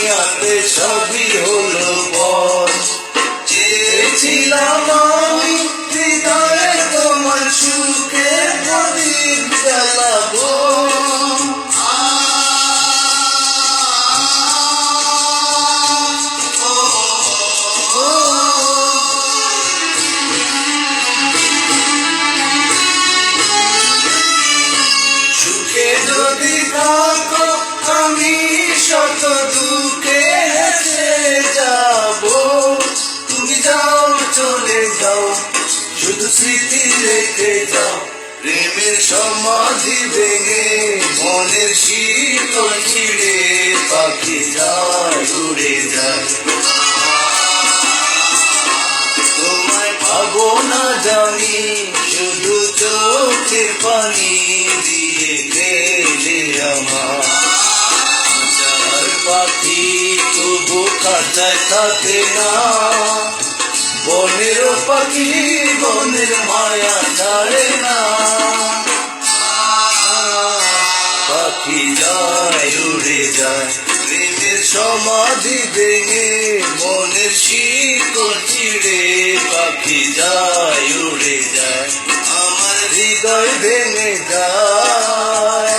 দুনিয়াতে সবই হলো পর। চেয়েছিলাম আমি হৃদয়ে তোমার সুখের প্রদীপ জ্বালাবো, সুখে যদি থাকো আমি শত দুঃখে হেসে যাবো। তুমি যাও চলে যাও, শুধু স্মৃতি রেখে যাও। প্রেমের সমাধি ভেঙে মনের শীতল ছিঁড়ে পাখি যায় উড়ে যায়। তোমায় পাবো না জানি, শুধু চোখের পানি দিয়ে গেলে আমার। যার পাখি তবু খাঁচায় থাকে না, বনের পাখি বনের মায়া ছাড়ে না। পাখি যায় উড়ে যায়, প্রেমের সমাধি ভেঙে মনের শীতল ছিঁড়ে পাখি যায় উড়ে যায়। আমার হৃদয় ভেঙে যায়।